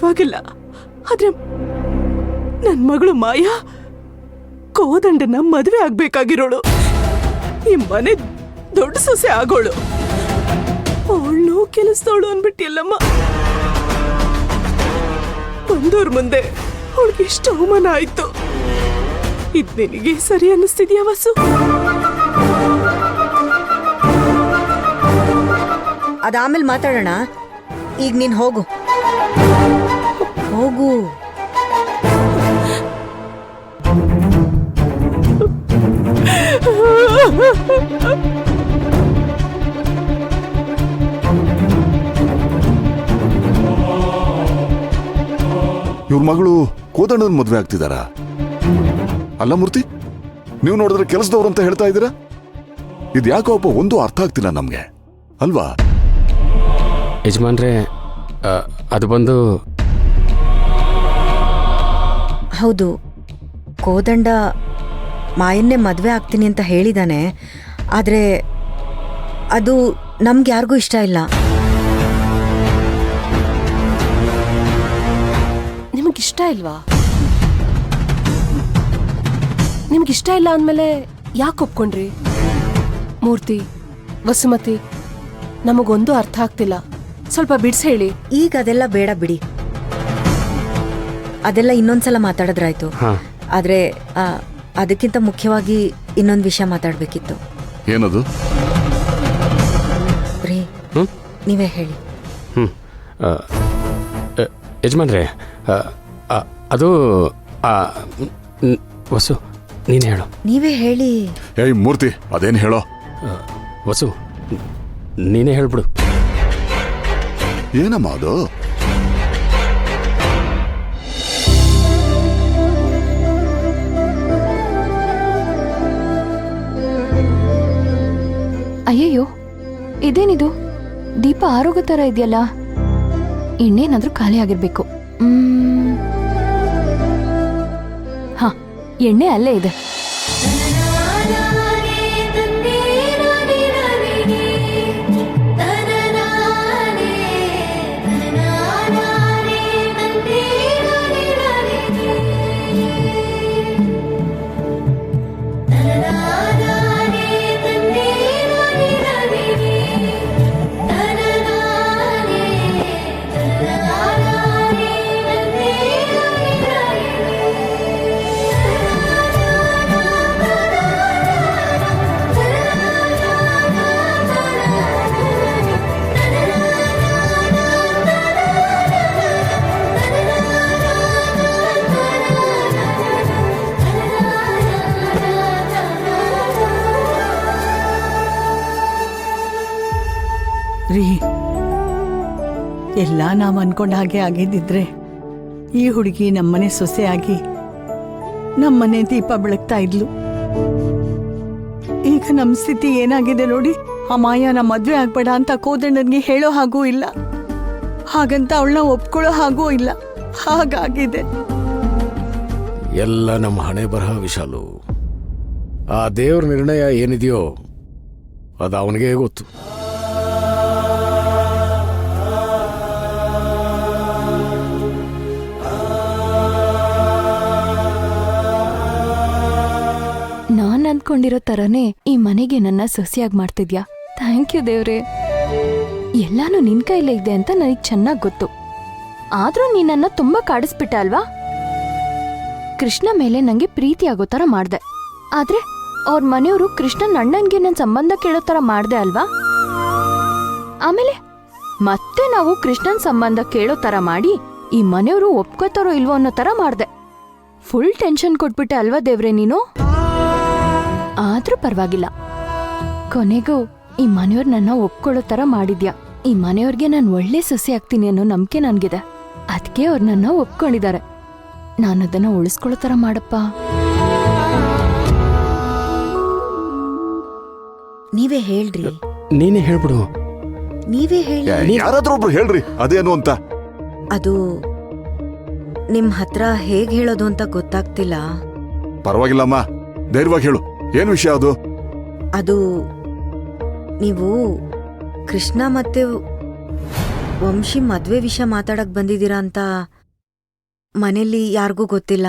ಪರವಾಗಿಲ್ಲ. ಆದ್ರೆ ನನ್ ಮಗಳು ಮಾಯಾ ಕೋದಂಡನ ಮದುವೆ ಆಗ್ಬೇಕಾಗಿರೋಳು. ಈ ಮನೆ ದೊಡ್ಡ ಸೊಸೆ ಆಗೋಳು. ಅವಳು ಕೆಲಸದವಳು ಅನ್ಬಿಟ್ಟಿಲ್ಲಮ್ಮ. ಬಂದೋರ್ ಮುಂದೆ ಅವಳಿಗೆ ಎಷ್ಟು ಅವಮಾನ ಆಯ್ತು. ಇದ್ ನಿನಗೆ ಸರಿ ಅನ್ನಿಸ್ತಿದ್ಯಾ ವಸು? ಅದಾದ್ಮೇಲೆ ಮಾತಾಡೋಣ. ಈಗ ನೀನ್ ಹೋಗು ಹೋಗು. ಇವ್ರ ಮಗಳು ಕೋದಂಡನ ಮದ್ವೆ ಆಗ್ತಿದಾರ? ಅಲ್ಲ ಮೂರ್ತಿ, ನೀವು ನೋಡಿದ್ರೆ ಕೆಲಸದವ್ರು ಅಂತ ಹೇಳ್ತಾ ಇದ್ದೀರಾ? ಇದ್ಯಾಕೋಪ ಒಂದು ಅರ್ಥ ಆಗ್ತಿಲ್ಲ ನಮ್ಗೆ, ಅಲ್ವಾ? ಯಜಮಾನ್ರೆ, ಅದು ಬಂದು ಹೌದು, ಕೋದಂಡ ಮಾಯನ್ನೇ ಮದುವೆ ಆಗ್ತೀನಿ ಅಂತ ಹೇಳಿದಾನೆ. ಆದ್ರೆ ಅದು ನಮ್ಗೆ ಯಾರಿಗೂ ಇಷ್ಟ ಇಲ್ಲ. ನಿಮಗಿಷ್ಟ ಇಲ್ವಾ? ನಿಮ್ಗಿಷ್ಟ ಇಲ್ಲ ಅಂದ್ಮೇಲೆ ಯಾಕೆ ಒಪ್ಕೊಂಡ್ರಿ? ಮೂರ್ತಿ, ವಸುಮತಿ, ನಮಗೊಂದು ಅರ್ಥ ಆಗ್ತಿಲ್ಲ. ಸ್ವಲ್ಪ ಬಿಡ್ಸ್ ಹೇಳಿ. ಈಗ ಅದೆಲ್ಲ ಬೇಡ ಬಿಡಿ, ಅದೆಲ್ಲ ಇನ್ನೊಂದ್ಸಲ ಮಾತಾಡಿದ್ರಾಯ್ತು. ಆದ್ರೆ ಅದಕ್ಕಿಂತ ಮುಖ್ಯವಾಗಿ ಇನ್ನೊಂದು ವಿಷಯ ಮಾತಾಡ್ಬೇಕಿತ್ತು. ಏನದು? ರೀ, ನೀವೇ ಹೇಳಿ. ಯಜಮಾನ್ರೆ, ಅದು ವಸು, ನೀನು ಹೇಳು. ನೀವೇ ಹೇಳಿ. ಏಯ್ ಮೂರ್ತಿ, ಅದೇನು ಹೇಳೋ? ವಸು, ನೀನೇ ಹೇಳ್ಬಿಡು. ಏನಮ್ಮ ಅದು? ಅಯ್ಯಯ್ಯೋ, ಇದೇನಿದು? ದೀಪ ಆರೋಗ್ಯ ತರ ಇದೆಯಲ್ಲ. ಎಣ್ಣೆನಾದ್ರೂ ಖಾಲಿ ಆಗಿರ್ಬೇಕು. ಹಾ, ಎಣ್ಣೆ ಅಲ್ಲೇ ಇದೆ. ರೀ, ಎಲ್ಲ ನಾವು ಅನ್ಕೊಂಡ ಹಾಗೆ ಆಗಿದ್ದಿದ್ರೆ ಈ ಹುಡುಗಿ ನಮ್ಮನೆ ಸೊಸೆಯಾಗಿ ನಮ್ಮನೆ ದೀಪ ಬೆಳಗ್ತಾ ಇದ್ಲು. ಈಗ ನಮ್ಮ ಸ್ಥಿತಿ ಏನಾಗಿದೆ ನೋಡಿ. ಆ ಮಾಯಾನ ಮದ್ವೆ ಆಗ್ಬೇಡ ಅಂತ ಕೋದಂಡನ್ಗೆ ಹೇಳೋ ಹಾಗೂ ಇಲ್ಲ, ಹಾಗಂತ ಅವಳನ್ನ ಒಪ್ಕೊಳ್ಳೋ ಹಾಗೂ ಇಲ್ಲ. ಹಾಗಾಗಿದೆ ಎಲ್ಲ. ನಮ್ಮ ಹಣೆ ಬರಹ ವಿಶಾಲು. ಆ ದೇವ್ರ ನಿರ್ಣಯ ಏನಿದೆಯೋ ಅದು ಅವನಿಗೆ ಗೊತ್ತು. ನಾನ್ ಅಂದ್ಕೊಂಡಿರೋ ತರನೇ ಈ ಮನೆಗೆ ನನ್ನ ಸೊಸೆಯಾಗಿ ಮಾಡ್ತಿದ್ಯಾ. ಥ್ಯಾಂಕ್ ಯು ದೇವ್ರೆ. ಎಲ್ಲಾನು ನಿನ್ ಕೈಲೇ ಇದೆ ಅಂತ ನನಗ್ ಚೆನ್ನಾಗ್ ಗೊತ್ತು. ಆದ್ರೂ ನೀನ್ ನನ್ನ ತುಂಬಾ ಕಾಡಿಸ್ಬಿಟ್ಟ ಅಲ್ವಾ? ಕೃಷ್ಣ ಮೇಲೆ ನಂಗೆ ಪ್ರೀತಿ ಆಗೋ ತರ ಮಾಡ್ದೆ. ಆದ್ರೆ ಅವ್ರ ಮನೆಯವರು ಕೃಷ್ಣನ್ ಅಣ್ಣನ್ಗೆ ನನ್ ಸಂಬಂಧ ಕೇಳೋ ತರ ಮಾಡ್ದೆ ಅಲ್ವಾ? ಆಮೇಲೆ ಮತ್ತೆ ನಾವು ಕೃಷ್ಣನ್ ಸಂಬಂಧ ಕೇಳೋ ತರ ಮಾಡಿ ಈ ಮನೆಯವರು ಒಪ್ಕೋತಾರೋ ಇಲ್ವೋ ಅನ್ನೋ ತರ ಮಾಡ್ದೆ. ಫುಲ್ ಟೆನ್ಷನ್ ಕೊಟ್ಬಿಟ್ಟೆ ಅಲ್ವಾ ದೇವ್ರೆ ನೀನು? ಆದ್ರೂ ಪರವಾಗಿಲ್ಲ, ಕೊನೆಗೂ ಈ ಮನೆಯವ್ರು ನನ್ನ ಒಪ್ಕೊಳ್ಳೋ ತರ ಮಾಡಿದ್ಯಾ. ಈ ಮನೆಯವ್ರಿಗೆ ನಾನು ಒಳ್ಳೆ ಸೊಸೆ ಆಗ್ತೀನಿ ಅನ್ನೋ ನಂಬಿಕೆ ನನ್ಗಿದೆ. ಅದಕ್ಕೆ ಅವ್ರು ನನ್ನ ಒಪ್ಕೊಂಡಿದ್ದಾರೆ. ನಾನು ಅದನ್ನ ಉಳಿಸ್ಕೊಳ್ಳೋ ತರ ಮಾಡಪ್ಪ. ನೀವೇ ಹೇಳ್ರಿ. ನೀನೇ ಹೇಳ್ಬಿಡು. ನೀವೇ ಹೇಳಿ. ಯಾರಾದ್ರೂ ಒಬ್ರು ಹೇಳ್ರಿ ಅದೇನು ಅಂತ. ಅದು ನಿಮ್ ಹತ್ರ ಹೇಗ್ ಹೇಳೋದು ಅಂತ ಗೊತ್ತಾಗ್ತಿಲ್ಲ. ಪರವಾಗಿಲ್ಲಮ್ಮ, ಧೈರ್ಯವಾಗಿ ಹೇಳು. ಏನ್ ವಿಷಯ ಅದು? ಅದು ನೀವು ಕೃಷ್ಣ ಮತ್ತೆ ವಂಶಿ ಮದ್ವೆ ವಿಷಯ ಮಾತಾಡಕ್ ಬಂದಿದ್ದೀರಾ ಅಂತ ಮನೇಲಿ ಯಾರಿಗೂ ಗೊತ್ತಿಲ್ಲ.